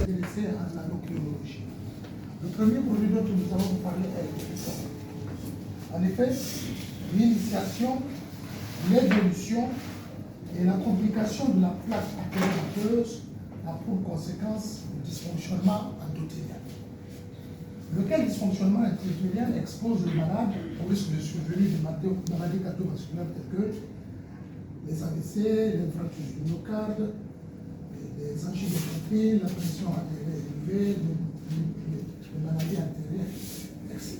intéressé à la nucléologie. Le premier produit dont nous allons vous parler est le pétrole. En effet, l'initiation, l'évolution et la complication de la plaque artérioventeuse a pour conséquence le dysfonctionnement endothélial. Lequel dysfonctionnement endothélial expose le malade au risque de survenue de maladies cardiovasculaires telles que les AVC, l'infarctus du myocarde, les angines de poitrine, la pression artérielle élevée, les maladies artérielles, etc.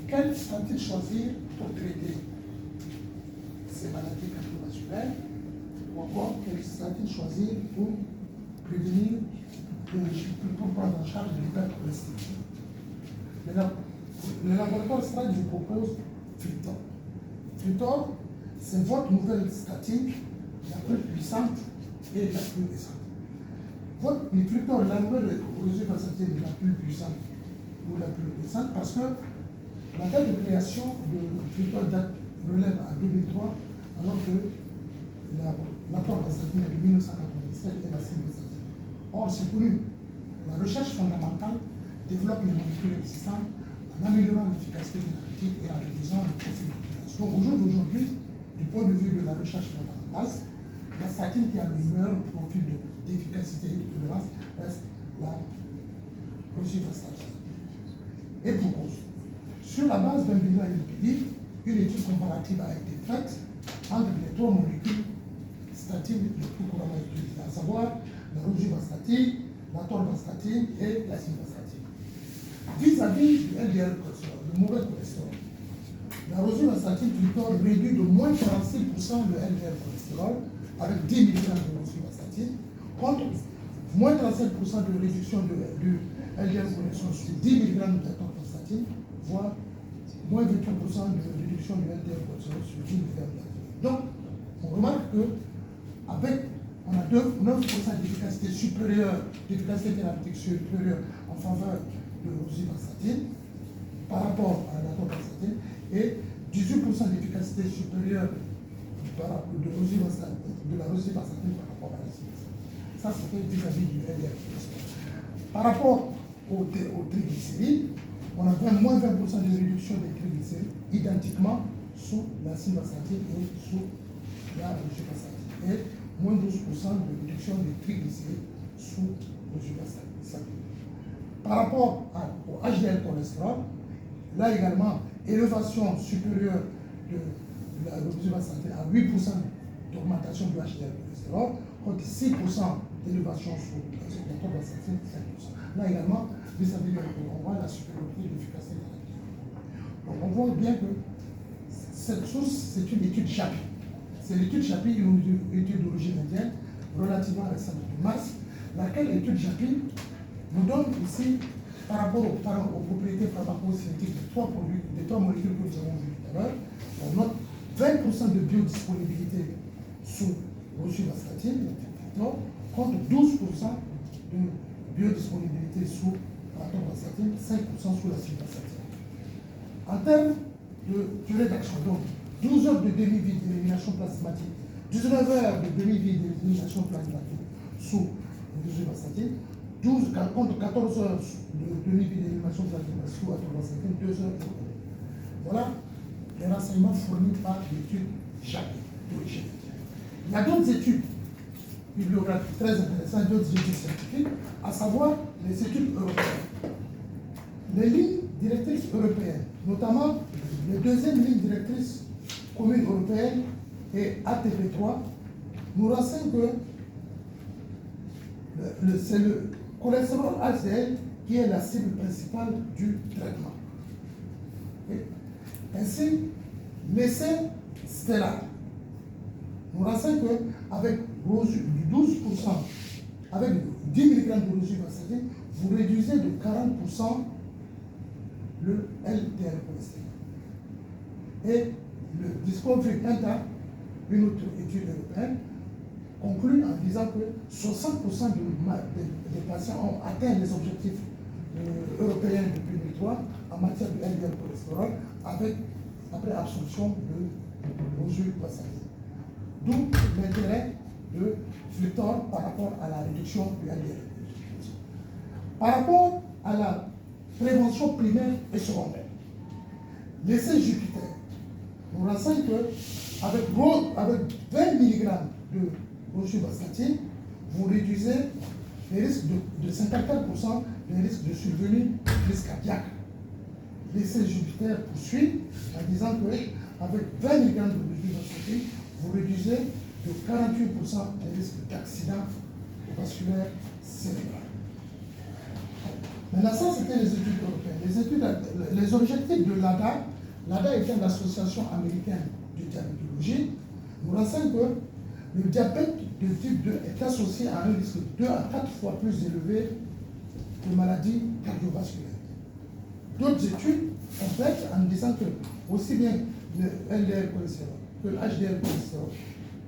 Quelle stratégie choisir pour traiter ces maladies cardiovasculaires ou encore quelle stratégie choisir pour prévenir, pour prendre en charge l'hypercholestérolie? Le laboratoire STRAT vous propose Flutor. Flutor, c'est votre nouvelle statique la plus puissante et la plus récente. Le Flutor, la nouvelle rosuvastatine la plus puissante ou la plus récente parce que la date de création de Flutor relève à 2003 alors que la torvastatine est de 1997 et la simvastatine. Or, c'est connu. La recherche fondamentale développe les molécules existantes en améliorant l'efficacité thérapeutique et en réduisant le profil d'utilisation. Donc, au jour d'aujourd'hui, du point de vue de la recherche fondamentale, la statine qui a le meilleur profil d'efficacité et de tolérance reste la rosuvastatine. Et pour cause. Sur la base d'un bilan lipide, une étude comparative a été faite entre les trois molécules statines les plus couramment utilisées, à savoir la rosuvastatine, la torvastatine et la simvastatine. Vis-à-vis du LDL cholestérol, le mauvais cholestérol, la rosuvastatine Flutor réduit de moins 46% le LDL cholestérol avec 10 mg de rosuvastatine contre moins 37% de réduction du LDL cholestérol sur 10 mg de torvastatine, voire moins 28% de réduction du LDL cholestérol sur 10 mg de. Donc, on remarque on a 9% d'efficacité supérieure, d'efficacité thérapeutique supérieure en faveur de rosuvastatine par rapport à la torvastatine et 18% d'efficacité supérieure de la rosuvastatine par rapport à la simvastatine. Ça, c'était vis-à-vis du LDL cholestérol. Par rapport aux triglycérides, on a moins 20% de réduction des triglycérides identiquement sous la simvastatine et sous la rosuvastatine. Et moins 12% de réduction des triglycérides sous rosuvastatine. Par rapport au HDL cholestérol, là également, élévation supérieure de la rosuvastatine à 8% d'augmentation du HDL cholestérol, contre 6% d'élévation sous la torvastatine, 5%. Là également, vis-à-vis de on voit la supériorité de l'efficacité thérapeutique. Donc on voit bien que cette source, c'est une étude CHAPI. C'est l'étude CHAPI, une étude d'origine indienne, relativement récente de mars, laquelle étude CHAPI nous donne ici, par rapport aux propriétés pharmacocinétiques des trois molécules que nous avons vues tout à l'heure, on note 20% de biodisponibilité sous rosuvastatine, contre 12% de biodisponibilité sous la torvastatine, 5% sous la simvastatine. En termes de durée d'action, donc 12 heures de demi-vie d'élimination plasmatique, 19 heures de demi-vie d'élimination plasmatique sous rosuvastatine, contre 14 heures de demi-vie d'élimination plasmatique sous la torvastatine, 2 heures de. Voilà les renseignements fournis par l'étude CHAPI d'origine. Il y a d'autres études bibliographiques très intéressantes, d'autres études scientifiques, à savoir les études européennes. Les lignes directrices européennes, notamment les deuxièmes lignes directrices communes européennes et ATP3, nous renseignent que c'est le cholestérol HDL qui est la cible principale du traitement. Et ainsi, l'essai Stellar nous renseigne qu'avec du 12%, avec 10 mg de rosuvastatine, vous réduisez de 40% le LDL cholestérol. Et le Discovery Inter, une autre étude européenne, conclut en disant que 60% des patients ont atteint les objectifs européens depuis 2003 en matière de LDL cholestérol après absorption de rosuvastatine. D'où l'intérêt de fructose par rapport à la réduction du LDL. Par rapport à la prévention primaire et secondaire, l'essai Jupiter nous renseigne qu'avec 20 mg de rosuvastatin, vous réduisez les risques de 54% des risques de survenue de crise cardiaque. L'essai Jupiter poursuit en disant qu'avec 20 mg de rosuvastatin, vous réduisez de 48% des risques d'accident vasculaire cérébral. Maintenant, ça, c'était les études européennes. Les objectifs de l'ADA, l'ADA étant l'association américaine de diabétologie, nous renseigne que le diabète de type 2 est associé à un risque 2 à 4 fois plus élevé de maladies cardiovasculaires. D'autres études complètent en disant que aussi bien le LDL cholestérol que le HDL cholestérol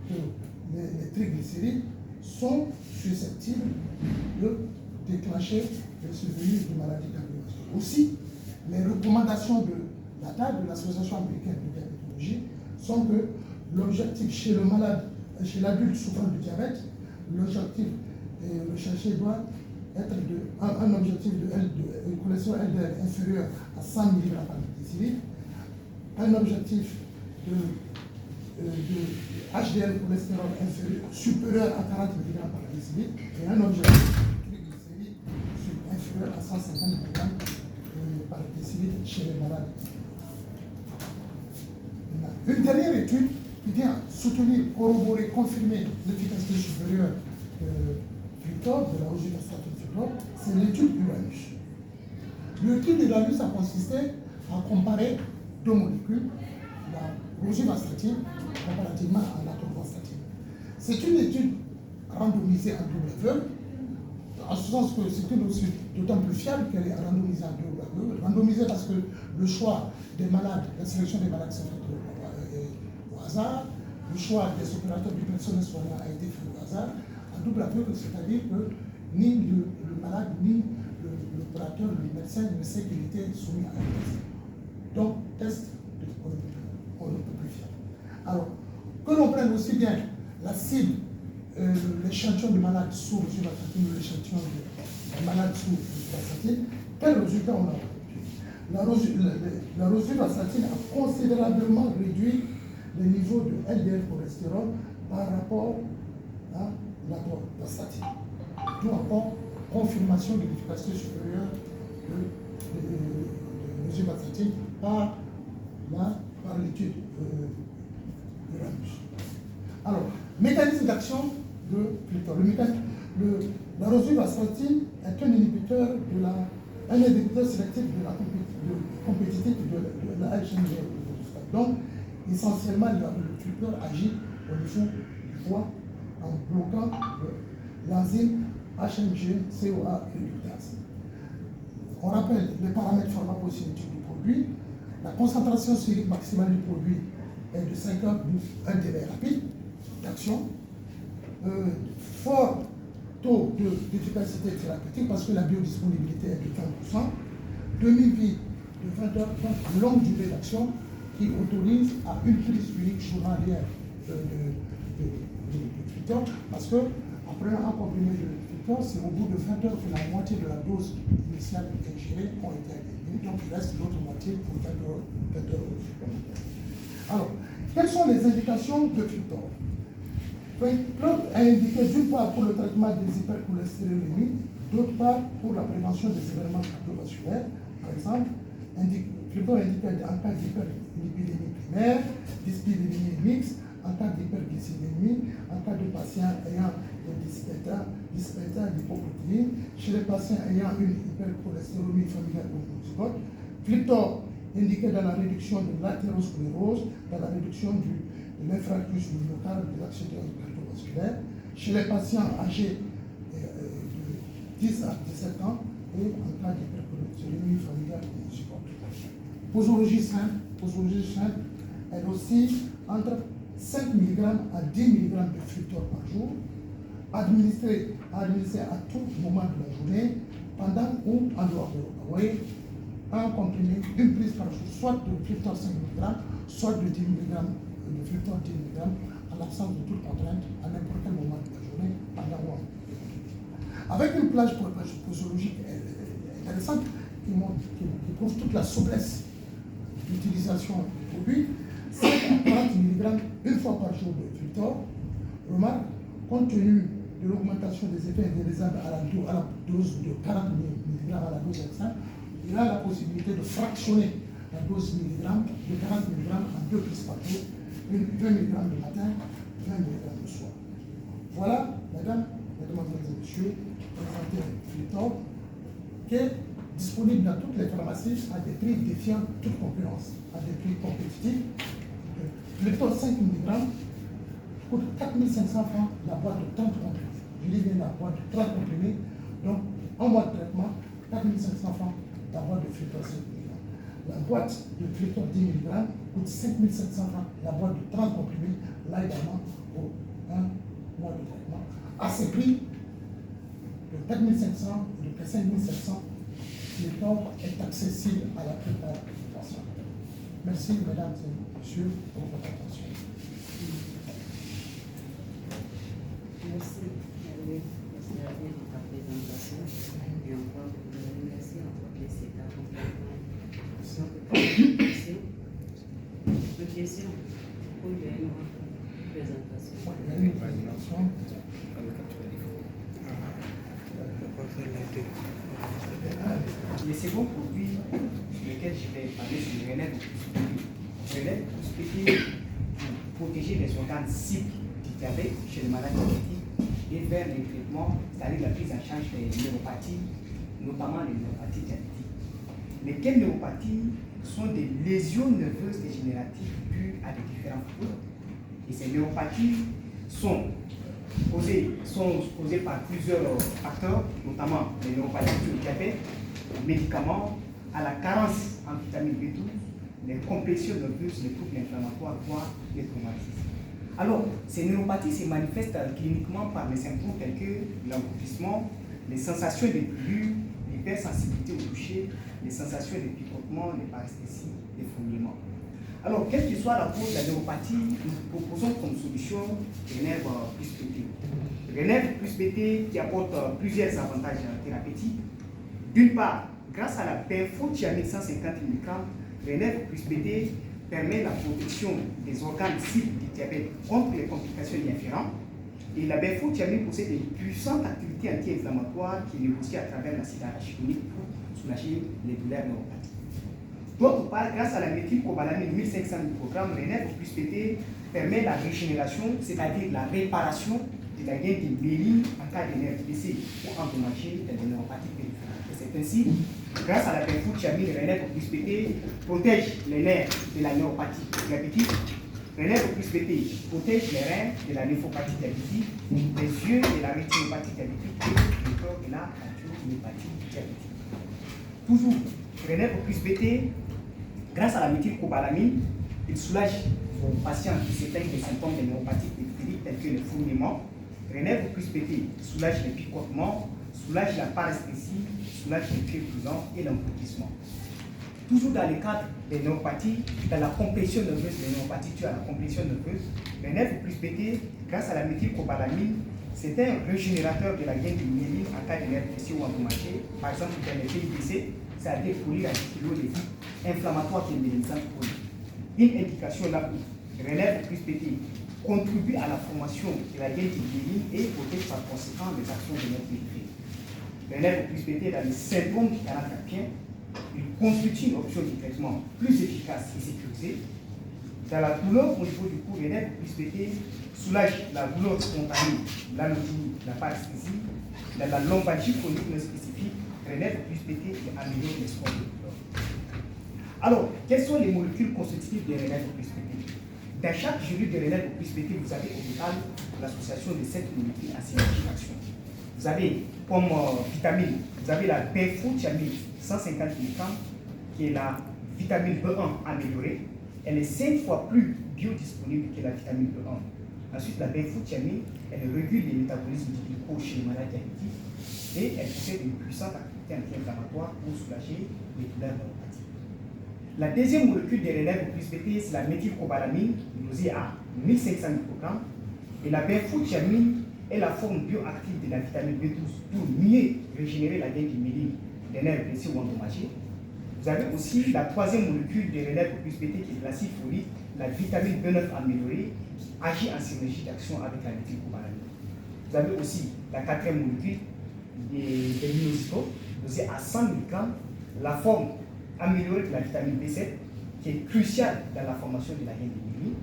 que les triglycérides sont susceptibles de déclencher les survenus de maladies cardiovasculaires. Aussi, les recommandations de l'ADA, de l'Association américaine de diabétologie, sont que l'objectif chez le malade, chez l'adulte souffrant du diabète, l'objectif recherché doit être un objectif de cholestérol LDL inférieur à 100 mg par décilitre, un objectif de HDL cholestérol supérieur à 40 mg par décilitre et un objectif de triglycérides inférieur à 150 mg par décilitre chez les malades. Une dernière étude qui vient soutenir, corroborer, confirmer l'efficacité supérieure de fructose, de la rosuvastatin fructose, c'est l'étude Uranus. L'étude Uranus a consisté à comparer deux molécules, la rosuvastatin comparativement à l'atorvastatin. C'est une étude randomisée en double aveugle, en ce sens que c'est une étude d'autant plus fiable qu'elle est randomisée en double aveugle. Randomisée parce que le choix des malades, la sélection des malades s'est faite au hasard, le choix des opérateurs du personnel soignant a été fait au hasard, en double aveugle, c'est-à-dire que ni le malade, ni l'opérateur, le médecin ne sait qu'il était soumis à un test. Donc, test, on ne peut plus faire. Alors, que l'on prenne aussi bien la cible, l'échantillon de malades sous rosuvastatin ou l'échantillon de malades sous rosuvastatin, quel résultat on a obtenu? La rosuvastatin a considérablement réduit les niveaux de LDL cholestérol par rapport à l'atorvastatin. D'où encore confirmation de l'efficacité supérieure de rosuvastatin par l'étude Uranus. Alors, mécanisme d'action de fructose. La rosuvastatin est un inhibiteur sélectif de la compétitivité de la HMG. Donc, essentiellement, le fructose agit au niveau du foie en bloquant l'enzyme HMG-CoA réductase. On rappelle les paramètres pharmacocinétiques du produit. La concentration sérique maximale du produit est de 50 un délai rapide d'action. Fort taux d'efficacité thérapeutique parce que la biodisponibilité est de 30%. Demi-vie de 20 heures, donc longue durée d'action qui autorise à une prise unique journalière de fructose parce que après un comprimé de fructose, c'est au bout de 20 heures que la moitié de la dose initiale ingérée ont été éliminée, donc il reste l'autre moitié pour 20 heures supplémentaires. Alors, quelles sont les indications de fructose? Claude a indiqué d'une part pour le traitement des hypercholestérolémies, d'autre part pour la prévention des événements cardiovasculaires. Par exemple, Claude indiqué en cas d'hyperlipidémie primaire, dyslipidémie mixte, en cas d'hyperglycémie, en cas de patients ayant des dyspepta d'hypoprotéine, chez les patients ayant une hypercholestérolémie familiale homozygote. Fructose indiqué dans la réduction de l'athérosclérose, dans la réduction de l'infarctus du myocarde, de l'accident cardiovasculaire, chez les patients âgés de 10 à 17 ans et en cas d'hypercholestérolémie familiale homozygote. Posologie simple, elle aussi entre 5 mg à 10 mg de fructose par jour, administré à tout moment de la journée, pendant ou en dehors de repas. Vous voyez, un comprimé, une prise par jour, soit de fructose 5 mg, soit de 10 mg de fructose 10 mg en l'absence de toute contrainte, à n'importe quel moment de la journée, pendant un mois. Avec une plage posologique intéressante qui prouve toute la souplesse d'utilisation du produit, 5 à 40 mg une fois par jour de Victor. Remarque, compte tenu de l'augmentation des effets indésirables à la dose de 40 mg à la dose externe, il a la possibilité de fractionner la dose de 40 mg en 2 prises par jour, 20 mg le matin, 20 mg le soir. Voilà, mesdames, mesdemoiselles et messieurs, présenté Victor, qui est disponible dans toutes les pharmacies à des prix défiant toute concurrence, à des prix compétitifs. Victor 5 mg coûte 4 500 francs la boîte de 30 comprimés. Je dis bien la boîte de 30 comprimés, donc en mois de traitement, 4 500 francs la boîte de Victor 5 mg. La boîte de Victor 10 mg coûte 5 700 francs la boîte de 30 comprimés, là également pour un mois de traitement. À ces prix, de 4 500 et de 5 700, Victor est accessible à la plupart des patients. Merci, mesdames et messieurs, pour votre attention. Merci, Hervé, pour ta présentation. Et encore, je vous remercie encore de cet accompagnement. Une question pour une présentation. Une présentation. Le second produit sur lequel je vais parler, c'est le Relève Plus. Relève Plus pour protéger les organes cibles du diabète chez les malades diabétiques et vers les traitements, c'est-à-dire la prise en charge des neuropathies, notamment les neuropathies diabétiques. Lesquelles neuropathies sont des lésions nerveuses dégénératives dues à des différents facteurs. Et ces neuropathies sont causées par plusieurs facteurs, notamment les neuropathies du diabète, les médicaments, à la carence en vitamine B12, les compressions nerveuses, les troubles inflammatoires, voire les traumatismes. Alors, ces neuropathies se manifestent cliniquement par des symptômes tels que l'engloutissement, les sensations de brûlure, l'hypersensibilité au toucher, les sensations de picotement, les paresthésies, les fourmillements. Alors, quelle que soit la cause de la neuropathie, nous proposons comme solution Relève Plus PT. Relève Plus PT qui apporte plusieurs avantages thérapeutiques. D'une part, grâce à la benfotiamine 150 mg, Relève Plus PT permet la protection des organes cibles du diabète contre les complications y afférentes. Et la benfotiamine possède une puissante activité anti-inflammatoire qui est négociée à travers l'acide arachidonique pour soulager les douleurs neuropathiques. D'autre part, grâce à la méthylcobalamine 1500 microgrammes, Relève Plus PT permet la régénération, c'est-à-dire la réparation de la gaine de myéline en cas de nerfs blessés ou endommagés dans les neuropathies périphériques. Et c'est ainsi, grâce à la benfotiamine, Relève Plus PT protège les nerfs de la neuropathie diabétique. Relève Plus PT protège les reins de la néphropathie diabétique, les yeux de la rétinopathie diabétique et le corps de la cardiomyopathie diabétique. Toujours, Relève Plus PT, grâce à la méthylcobalamine, il soulage vos patients qui se plaignent des symptômes de neuropathie périphérique tels que le fourmillement. Relève Plus PT soulage les picotements, soulage la paresthésie, soulage les pieds brûlants et l'engloutissement. Toujours dans le cadre des neuropathies, dans la compression nerveuse, les neuropathies dues à la compression nerveuse, Relève Plus PT, grâce à la méthylcobalamine, c'est un régénérateur de la gaine de myéline en cas de nerfs blessés ou endommagés, par exemple dans les PIBC, c'est-à-dire polyarticulolytique inflammatoire qui est myélisante chronique. Une indication là où Relève Plus PT contribue à la formation de la gaine de myéline et protège par conséquent les actions de nerfs périphériques. Relève Plus PT dans les syndromes du canal carpien, il constitue une option de traitement plus efficace et sécurisée. Dans la douleur au niveau du cou, Relève Plus PT soulage la douleur spontanée, l'anodynie, la paresthésie. Dans la lombalgie chronique non spécifique, Relève Plus PT améliore les scores de douleur. Alors, quelles sont les molécules constitutives de Relève Plus PT? Dans chaque gélule de Relève Plus PT, vous avez au total l'association de 7 molécules à synergie d'action. Vous avez comme vitamine, vous avez la benfotiamine 150 mg, qui est la vitamine B1 améliorée. Elle est 5 fois plus biodisponible que la vitamine B1. Ensuite, la benfotiamine, elle régule les métabolismes du glucose chez les malades diabétiques et elle possède une puissante activité anti-inflammatoire pour soulager les douleurs neuropathiques. La deuxième molécule des relèves plus BT, c'est la méthylcobalamine, dosée à 1500 microgrammes. Et la benfotiamine est la forme bioactive de la vitamine B12 pour mieux régénérer la gaine du myéline des nerfs blessés ou endommagés. Vous avez aussi la troisième molécule des relèves plus BT qui est de l'acide folique, la vitamine B9 améliorée, qui agit en synergie d'action avec la méthylcobalamine. Vous avez aussi la quatrième molécule des minocytaux, dosée à 100 mg, la forme améliorée de la vitamine B7, qui est cruciale dans la formation de la gaine du myéline.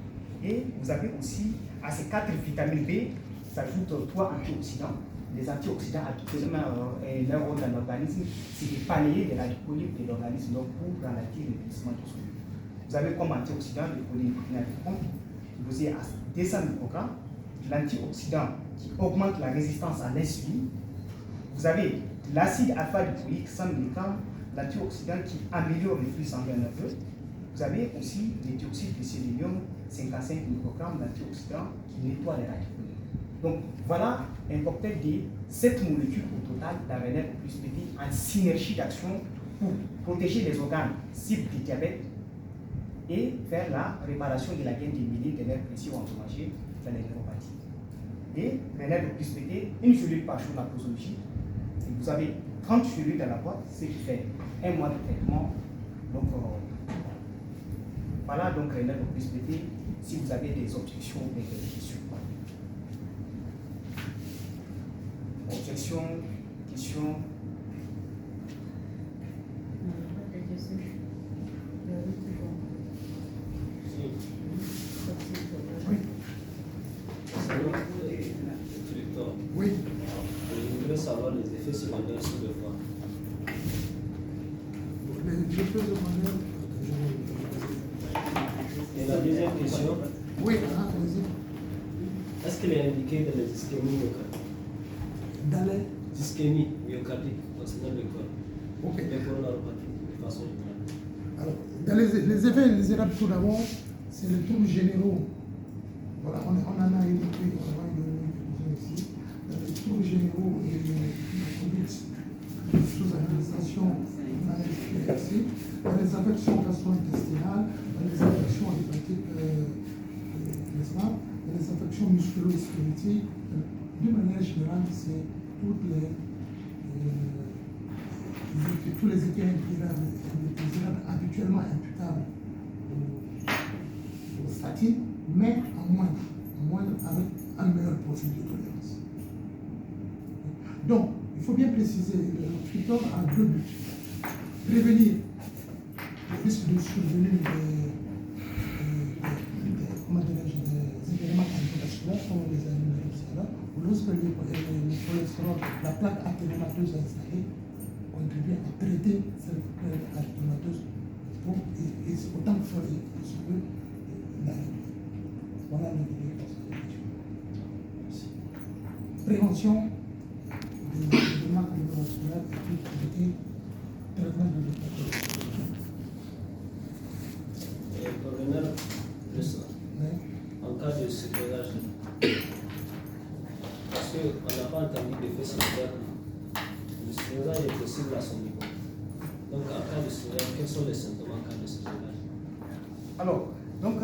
Et vous avez aussi, à ces 4 vitamines B, s'ajoutent 3 antioxydants. Les antioxydants actuellement leur rôle dans l'organisme, c'est de pallier les radicaux de l'organisme pour ralentir le vieillissement du solide. Vous avez comme antioxydant le polynylphénol dosé à 200 microgrammes, l'antioxydant qui augmente la résistance à l'insuline. Vous avez l'acide alpha-lipoïque 100 mg, l'antioxydant qui améliore le flux sanguin nerveux. Vous avez aussi le dioxyde de sélénium 55 microgrammes, l'antioxydant qui nettoie les radicaux. Donc voilà un cocktail de 7 molécules au total d'ARNF plus BT en synergie d'action pour protéger les organes cibles du diabète et faire la réparation de la gaine des myéline des nerfs précis ou endommagés dans les neuropathies. Et RNF plus BT, une cellule par jour la posologie. Et vous avez 30 cellules dans la boîte, ce qui fait un mois de traitement. Donc voilà donc RNF plus BT si vous avez des objections ou des questions. Objection, question. Oui. Oui. Je voudrais savoir les effets secondaires sur le foie. Les effets secondaires. Et la deuxième question, Oui, allez-y. est-ce qu'il est indiqué dans les ischémies myocardiques? Dans les. Ischémie myocardique concernant le corps. Ok. Les coronaropathies de façon générale. Alors, dans les effets indésirables, tout d'abord, c'est les troubles généraux. Voilà, on en a évoqué avant de ici. Les troubles généraux et les sous-administration, on a expliqué ici. Dans les affections gastro-intestinales, dans les affections hépatiques, n'est-ce pas? Dans les affections musculo-squelettiques, d'une manière générale, c'est tous les effets indésirables habituellement imputables aux statines, mais en moindre avec un meilleur profil de tolérance. Donc, il faut bien préciser, le traitement a deux buts. Prévenir le risque de survenue des événements cardiovasculaires, comme les années ou lorsque le cholestérol, la plaque aténomateuse installée, contribue à traiter cette plaque aténomateuse et autant que faire se peut la réduire. Voilà le prévention des événements cardiovasculaires et traitement de l'hypertension. Pour revenir de ça, en cas de surposage, parce qu'on n'a pas entendu d'effet secondaire, le surposage est possible à son niveau. Donc en cas de surposage, quels sont les symptômes en cas de surposage? Alors, donc,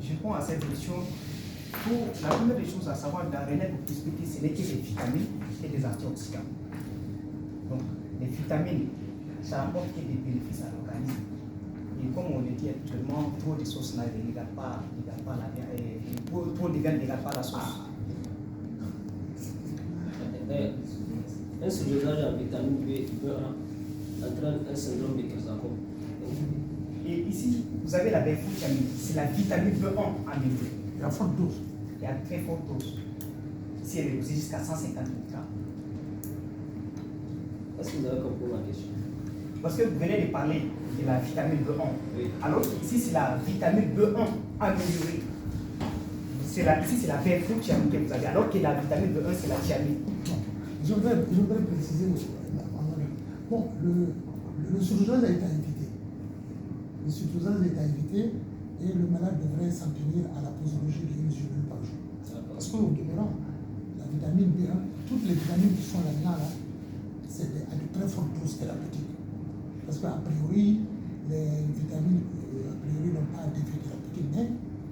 je réponds à cette question. La première des choses à savoir dans RNF plus BT, ce n'est que des vitamines et des antioxydants. Donc, les vitamines, ça apporte que des bénéfices à l'organisme. Et comme on le dit actuellement, trop de sauce ne regarde pas la viande, trop de viande ne regarde pas la sauce. Un surdosage en vitamine B1 entraîne un syndrome de Korsakoff. Et ici, vous avez la benfotiamine, c'est la vitamine B1 améliorée. Et à forte dose. Et à très forte dose. Si elle est dosée jusqu'à 150 mg. Est-ce que vous avez compris ma question? Parce que vous venez de parler de la vitamine B1. Oui. Alors ici, c'est la vitamine B1 améliorée. Ici, c'est la benfotiamine que vous avez, alors que la vitamine B1, c'est la thiamine. Je voudrais préciser, bon, le surdosage a été évité. Le surdosage est à éviter et le malade devrait s'en tenir à la posologie d'une cellule par jour. Parce qu'au demeurant, la vitamine B1, toutes les vitamines qui sont là-dedans, c'est à de très fortes doses thérapeutiques. Parce qu'a priori, les vitamines a priori n'ont pas d'effet thérapeutique, mais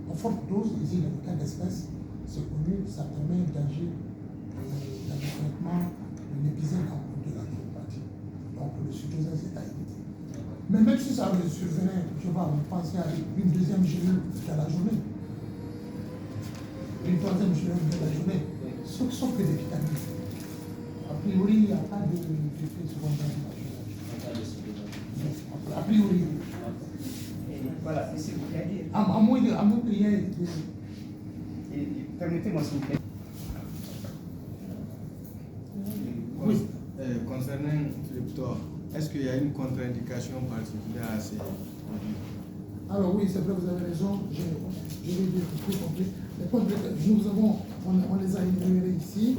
en forte dose, ici dans le cas d'espèce, c'est connu, ça permet d'agir dans le traitement d'un épisode de la neuropathie. Donc le surdosage est à éviter. Mais même si ça survenait, je vais vous penser à une deuxième gélule dans la journée, une troisième gélule dans la journée, sauf que des vitamines. A priori, il n'y a pas d'effet secondaire de la journée. A priori. Et voilà, s'il vous plaît. À moins qu'il y ait Et permettez-moi s'il vous plaît. Oui. Concernant le ptor, est-ce qu'il y a une contre-indication particulière à ces produits? Alors oui, c'est vrai, vous avez raison, je vais dire tout compris. On les a énumérés ici,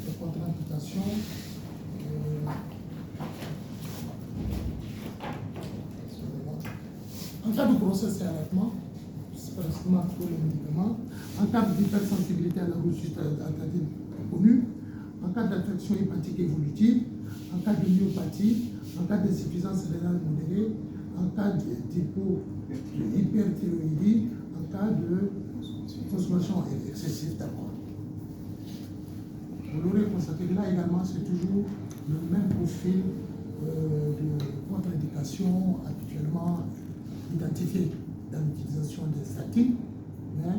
les contre-indications. En cas de grossesse et allaitement, c'est pratiquement tous les médicaments. En cas d'hypersensibilité à la rouge-statine connue, en cas d'infection hépatique évolutive, en cas de myopathie, en cas d'insuffisance rénale modérée, en cas d'hyperthyroïdie, en cas de consommation excessive d'alcool. Vous l'aurez constaté que là également, c'est toujours le même profil de contre-indication habituellement identifié dans l'utilisation des statines, mais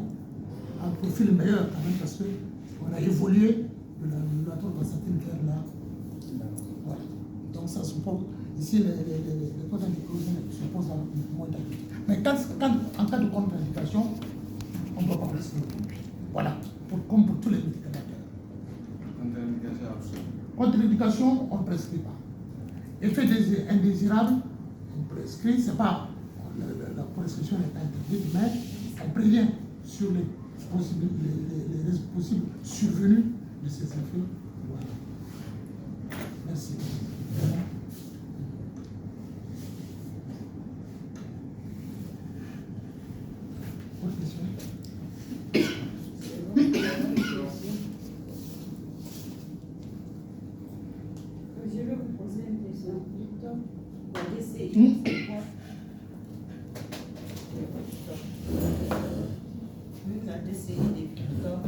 un profil meilleur quand même parce qu'on a évolué de l'ambulatoire de la statine vers là. Voilà. Donc ça se pose. Ici, les contre-indications se posent avec moins d'activité. Mais en cas de contre-indication, on ne doit pas prescrire. Voilà. Comme pour tous les médicaments. Contre-indication absolue. Contre-indication, on ne prescrit pas. Effet indésirable, on prescrit, c'est pas. La prescription n'est pas interdite, mais on prévient sur les risques possibles survenus de ces effets. Voilà. Merci. Autre question? Je vais vous poser une question. La DCI, c'est quoi? La DCI des Victor.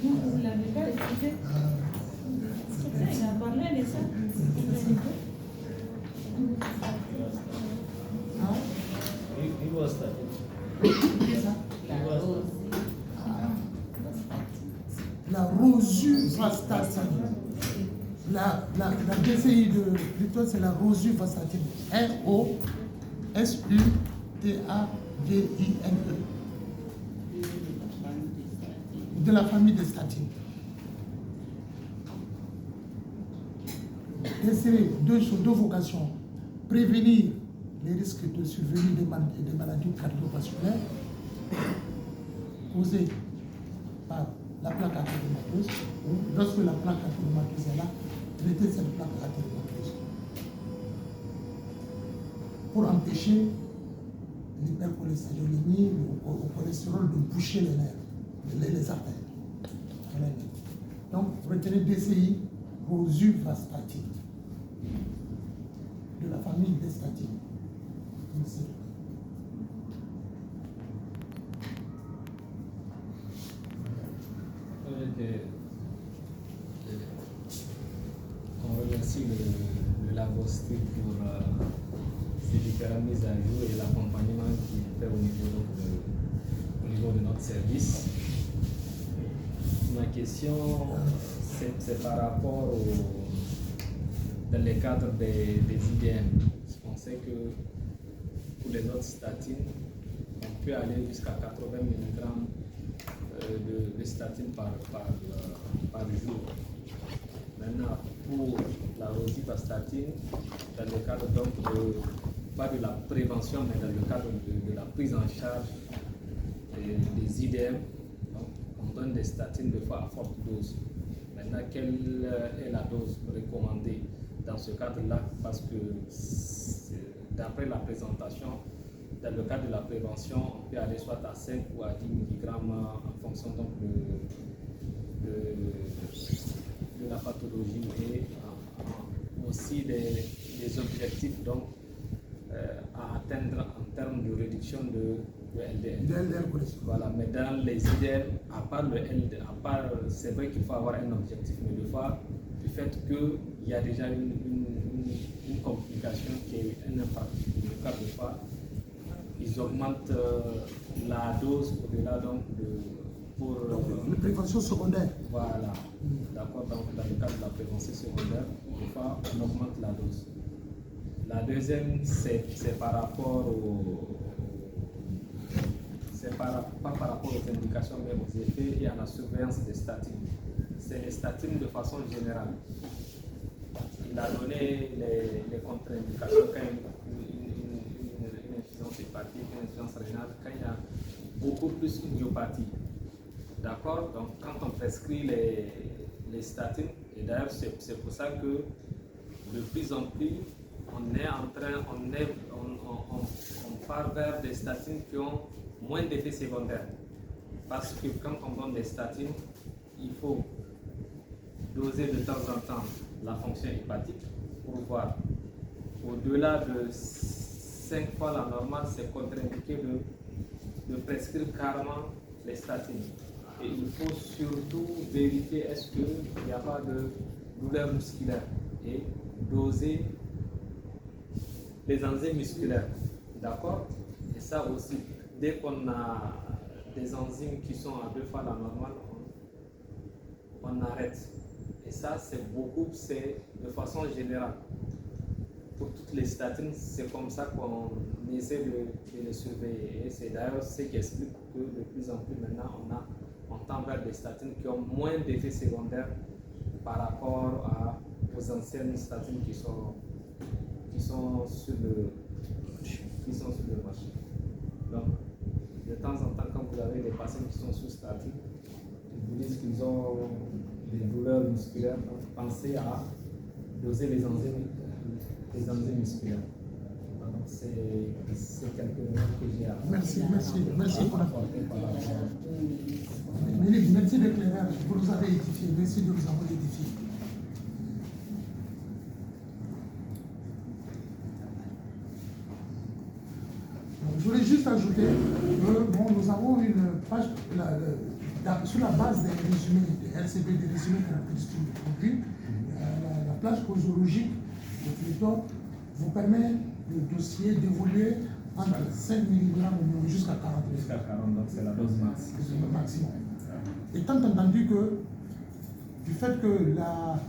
Vous ne l'avez pas expliqué? Il a parlé de ça. La rosuvastatine. La DCI de plutôt c'est la rosuvastatine. R-O-S-U-T-A-D-I-N-E. De la famille des statines. DCI, deux vocations. Prévenir les risques de survenue des maladies cardiovasculaires causées par la plaque athéromatoseuse, ou lorsque la plaque athéromatoseuse est là, traiter cette plaque athéromatoseuse pour empêcher l'hypercholestérolémie ou le cholestérol de boucher les nerfs, les artères. Donc, retenez DCI rosuvastatine de la famille des statines. Merci. On remercie le Lagostic pour ces différentes mises à jour et l'accompagnement qu'il fait au niveau de notre service. Ma question, c'est par rapport dans le cadre des IDM. On sait que pour les autres statines, on peut aller jusqu'à 80 mg de statine par jour. Maintenant, pour la rosuvastatine, dans le cadre donc pas de la prévention, mais dans le cadre de la prise en charge des IDM, donc, on donne des statines de fois à forte dose. Maintenant, quelle est la dose recommandée dans ce cadre-là? Parce que d'après la présentation, dans le cadre de la prévention, on peut aller soit à 5 ou à 10 mg en fonction donc de la pathologie et en aussi des objectifs donc, à atteindre en termes de réduction de LDL. Voilà, mais dans les idéaux, à part le LDL, c'est vrai qu'il faut avoir un objectif, mais des fois, du fait qu'il y a déjà une complication qui est un impact. Le cas de fois, ils augmentent la dose au-delà donc pour la prévention secondaire. Voilà, d'accord, donc dans le cadre de la prévention secondaire, des fois on augmente la dose. La deuxième, c'est par rapport pas par rapport aux indications, mais aux effets et à la surveillance des statines. C'est les statines de façon générale. Il a donné les contre-indications quand une insuffisance hépatique, une insuffisance rénale, quand il y a beaucoup plus une myopathie. D'accord? Donc quand on prescrit les statines, et d'ailleurs c'est pour ça que de plus en plus on part vers des statines qui ont moins d'effets secondaires. Parce que quand on donne des statines, il faut doser de temps en temps la fonction hépatique pour voir. Au-delà de 5 fois la normale, c'est contre-indiqué de prescrire carrément les statines. Et il faut surtout vérifier est-ce qu'il n'y a pas de douleur musculaire et doser les enzymes musculaires. D'accord? Et ça aussi, dès qu'on a des enzymes qui sont à 2 fois la normale, on arrête. Et ça, c'est de façon générale. Pour toutes les statines, c'est comme ça qu'on essaie de les surveiller. Et c'est d'ailleurs ce qui explique que de plus en plus maintenant, on tend vers des statines qui ont moins d'effets secondaires par rapport aux anciennes statines qui sont sur le marché. Donc, de temps en temps, quand vous avez des patients qui sont sous statine, ils vous disent qu'ils ont des douleurs musculaires, donc pensez à doser les enzymes musculaires. Donc, c'est quelque chose que j'ai à Merci pour la merci de l'éclairage. Vous nous avez édifié. Merci de nous avoir édifié. Je voulais juste ajouter que nous avons une page sur la base des résumés, des RCP, des résumés caractéristiques du produit. La plage posologique de Flutor vous permet le dossier d'évoluer entre 5 mg jusqu'à 40 mg. Jusqu'à 40, donc c'est la dose maximum. Étant entendu que du fait que la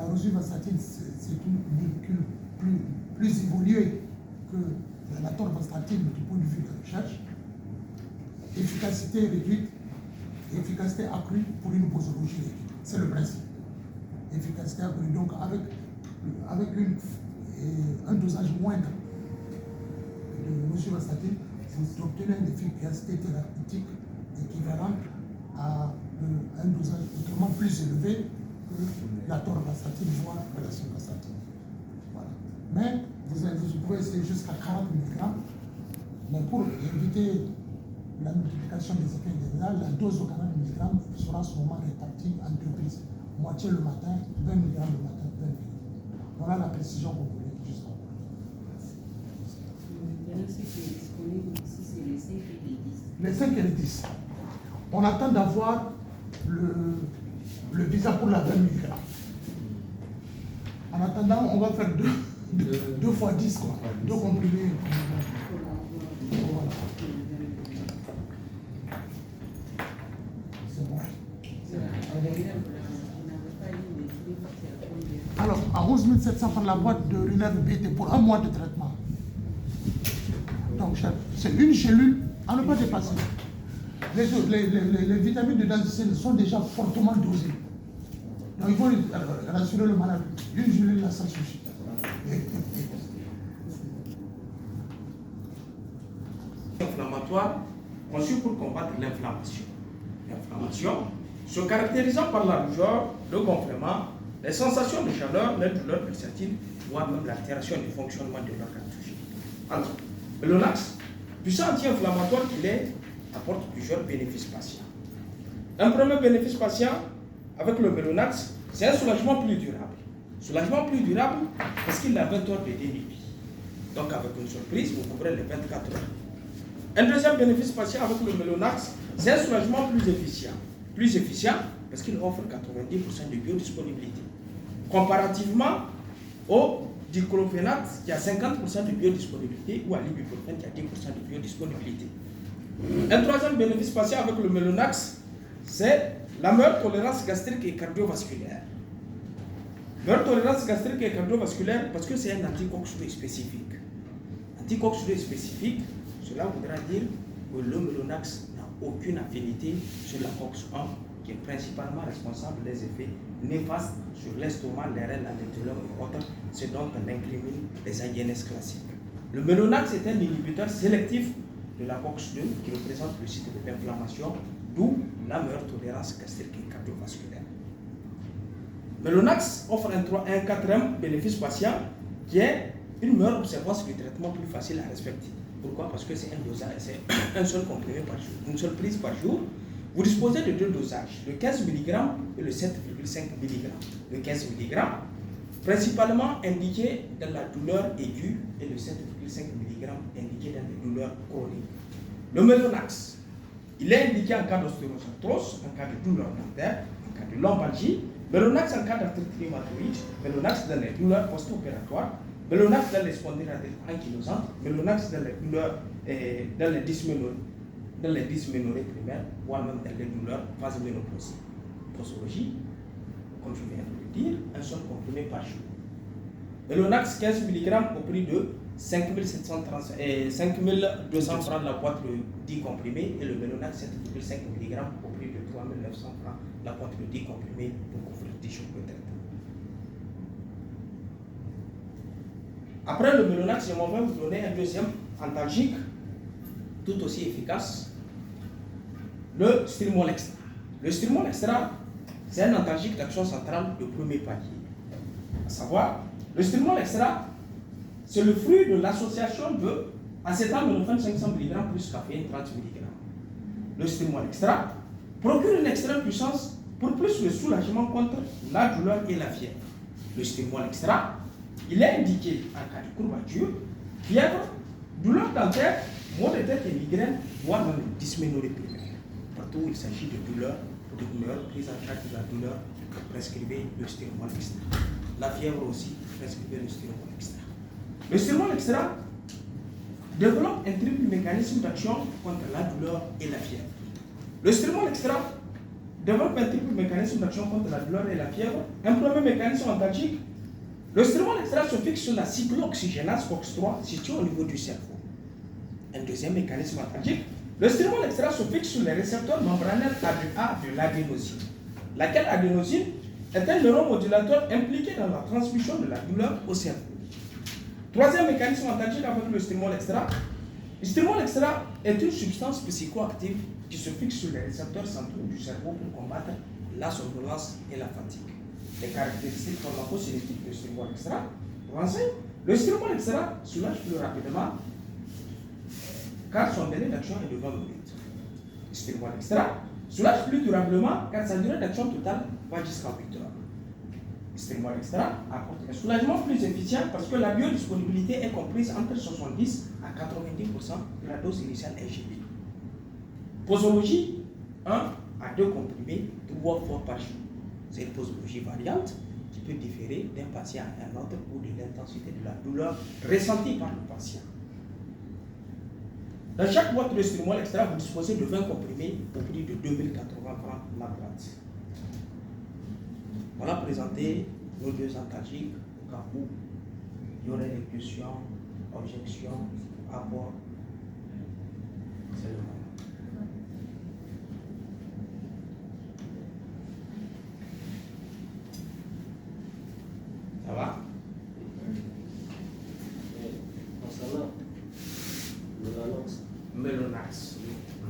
rosuvastatine c'est une molécule plus évoluée que la torvastatine du point de vue de la recherche, efficacité réduite, efficacité accrue pour une posologie réduite. C'est le principe. Efficacité accrue, donc avec un dosage moindre de rosuvastatine, vous obtenez une efficacité thérapeutique équivalente à un dosage autrement plus élevé que la torvastatine, voire la simvastatine. Voilà. Mais vous pouvez essayer jusqu'à 40 mg, mais pour éviter la multiplication des effets indésirables, la dose de 40 mg sera sûrement répartie en 2 prises. Moitié le matin, 20 mg le matin, 20 mg. Voilà la précision qu'on voulait juste avoir. Maintenant, ce qui est disponible ici, c'est les 5 et les 10. Les 5 et les 10. On attend d'avoir le visa pour la 20 mg. En attendant, on va faire 2 fois 10, quoi. 2 comprimés. Voilà. C'est bon. Alors, à 11 700 par la boîte de lunaire BT pour 1 mois de traitement. Donc, c'est une gélule à ne pas dépasser. Les vitamines de densité sont déjà fortement dosées. Donc, il faut rassurer le malade. Une gélule, là, ça suffit. Inflammatoire conçu pour combattre l'inflammation. L'inflammation se caractérisant par la rougeur, le gonflement, les sensations de chaleur, les douleurs pulsatiles, voire même l'altération du fonctionnement de l'organe touché. Alors, Melonax, puissant anti-inflammatoire qu'il est, apporte plusieurs bénéfices patients. Un premier bénéfice patient avec le Melonax, c'est un soulagement plus durable. Soulagement plus durable parce qu'il a 20 heures de débit. Donc avec une surprise, vous couvrez les 24 heures. Un deuxième bénéfice patient avec le Melonax, c'est un soulagement plus efficient. Plus efficient parce qu'il offre 90% de biodisponibilité. Comparativement au diclofénac qui a 50% de biodisponibilité ou à l'ibuprofène qui a 10% de biodisponibilité. Un troisième bénéfice patient avec le Melonax, c'est la meilleure tolérance gastrique et cardiovasculaire. Meilleure tolérance gastrique et cardiovasculaire parce que c'est un anticoxydé spécifique. Anticoxydé spécifique, cela voudra dire que le Melonax n'a aucune affinité sur la COX-1 qui est principalement responsable des effets néfastes sur l'estomac, les reins, l'adénolum et autres, c'est donc on incrimine les AINS classiques. Le Melonax est un inhibiteur sélectif de la COX-2 qui représente le site de l'inflammation, d'où la meilleure tolérance gastrique et cardiovasculaire. Melonax offre un quatrième bénéfice patient qui est une meilleure observance du traitement plus facile à respecter. Pourquoi? Parce que c'est un dosage, c'est un seul comprimé par jour, une seule prise par jour. Vous disposez de deux dosages, le 15 mg et le 7,5 mg. Le 15 mg, principalement indiqué dans la douleur aiguë, et le 7,5 mg indiqué dans les douleurs chroniques. Le Melonax, il est indiqué en cas d'ostéoarthrose, en cas de douleur dentaire, en cas de lombalgie. Melonax en cas d'arthrite rhumatoïde, Melonax dans les douleurs post-opératoires, Melonax dans les spondylarthrites ankylosantes, Melonax dans les douleurs dans les dysménorrhées primaires, voire même dans les douleurs phase ménopause. Posologie, comme je viens de le dire, un seul comprimé par jour. Melonax 15 mg au prix de 5200 francs la boîte de 10 comprimés et le Melonax 7,5 mg au prix de 3900 francs la boîte de 10 comprimés pour couvrir 10 jours de traitement. Après le Melonax, je m'en vais vous donner un deuxième antalgique tout aussi efficace, le Strimol Extra. Le Strimol Extra, c'est un antalgique d'action centrale de premier palier. À savoir, le Strimol Extra, c'est le fruit de l'association de acétaminophène 500 mg plus caféine 30 mg. Le Strimol Extra procure une extrême puissance pour plus le soulagement contre la douleur et la fièvre. Le Strimol Extra, il est indiqué en cas de courbature, fièvre, douleur dentaire, maux de tête et migraine, voire même dysménorrhée primaire. Partout où il s'agit de douleur, prise en charge de la douleur, prescrivez le Strimol Extra. La fièvre aussi, prescrivez le Strimol Extra. Le Strimol Extra développe un triple mécanisme d'action contre la douleur et la fièvre. Le Strimol Extra développe un triple mécanisme d'action contre la douleur et la fièvre. Un premier mécanisme antalgique. Le Strimol Extra se fixe sur la cyclooxygénase COX-3 située au niveau du cerveau. Un deuxième mécanisme antalgique. Le Strimol Extra se fixe sur les récepteurs membranaires A2A de l'adénosine, laquelle adénosine est un neuromodulateur impliqué dans la transmission de la douleur au cerveau. Troisième mécanisme antalgique avec le Strimol Extra. Le Strimol Extra est une substance psychoactive qui se fixe sur les récepteurs centraux du cerveau pour combattre la somnolence et la fatigue. Les caractéristiques pharmacocinétiques du Strimol Extra renseignent. Le Strimol Extra soulage plus rapidement car son délai d'action est de 20 minutes. Le Strimol Extra soulage plus durablement car sa durée d'action totale va jusqu'à 8 heures. Le Strimol Extra apporte un soulagement plus efficient parce que la biodisponibilité est comprise entre 70 à 90% de la dose initiale ingérée. Posologie 1 à 2 comprimés 3 fois par jour. C'est une posologie variante qui peut différer d'un patient à un autre ou de l'intensité de la douleur ressentie par le patient. Dans chaque boîte de Strimol Extra, vous disposez de 20 comprimés au prix de 2080 francs la boîte. Voilà présenté nos deux antalgiques au cas où il y aurait des questions, objections, apports. C'est le moment. Ça va? Concernant Melonax.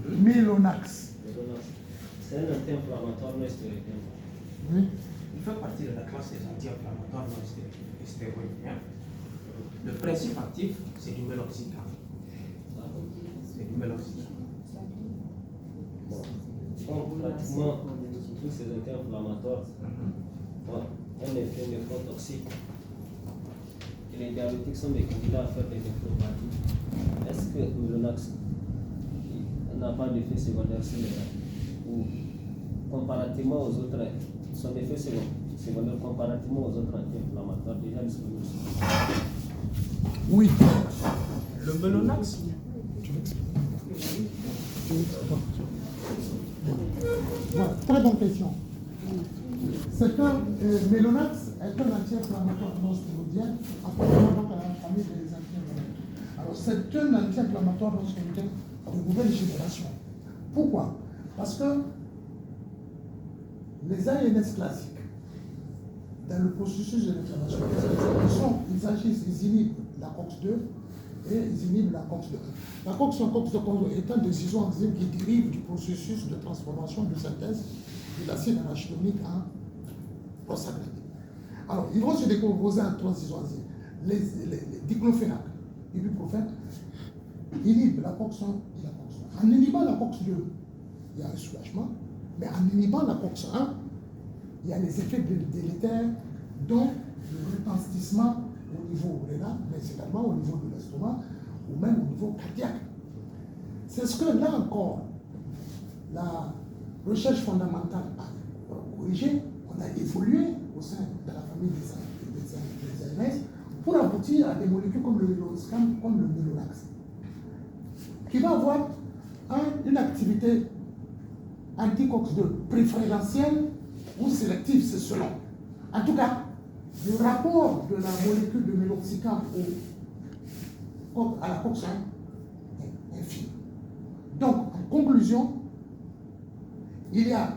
Melonax. c'est un anti-inflammatoire non stéroïdien. Oui. Il fait partie de la classe des anti-inflammatoires non stéroïdiens. Le principe actif, c'est du meloxicam. C'est du meloxicam. Bon, pratiquement tous ces anti-inflammatoires, bon, un effet néphrotoxique. Et les diabétiques sont des candidats à faire des néphropathies. Est-ce que le Melonax n'a pas d'effet secondaire similaire? Ou comparativement aux autres, son effet secondaire comparativement aux autres anti-inflammatoires déjà disponibles? Oui. Le Melonax, Voilà, très bonne question. Melonax est un anti-inflammatoire non stéroïdien appartenant donc à la famille des anti-inflammatoires. Alors, c'est un anti-inflammatoire non stéroïdien de nouvelle génération. Pourquoi? Parce que les ANS classiques, dans le processus de l'inflammation, ils agissent, ils inhibent la COX-2 et ils inhibent la COX-2. La COX-2 est un des isoenzymes qui dérive du processus de transformation de synthèse de l'acide arachidonique en prostaglandine. Alors, ils vont se décomposer en 3 isoenzymes. Les diclofénac, ibuprofène, inhibent la COX-1 et la COX-2. En inhibant la COX-2, il y a un soulagement, mais en inhibant la COX-1, il y a les effets délétères, dont le retentissement au niveau rénal, mais également au niveau de l'estomac, ou même au niveau cardiaque. C'est ce que, là encore, la recherche fondamentale a corrigé, on a évolué au sein de la famille des ANS pour aboutir à des molécules comme le Meloxicam, comme le Melonax, qui va avoir une activité anti-COX-2 préférentielle ou sélective, c'est selon. En tout cas, le rapport de la molécule de Meloxicam à la COX-1 est infime. Donc, en conclusion, il y a,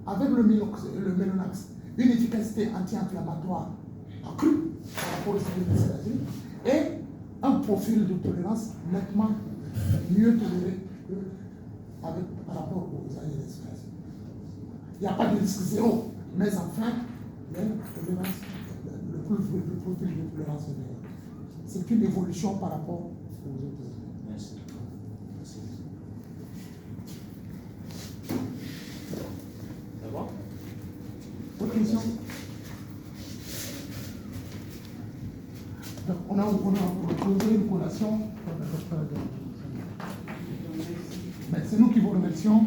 avec le Melonax, une efficacité anti-inflammatoire accrue par rapport au cyclohexyrazine et un profil de tolérance nettement mieux toléré par rapport aux ANS. Il n'y a pas de risque zéro, mais enfin, le profil de tolérance est meilleur. C'est une évolution par rapport aux autres. Merci. Merci. c'est bon? Autre question? Donc, on a proposé une collation. Mais c'est nous qui vous remercions.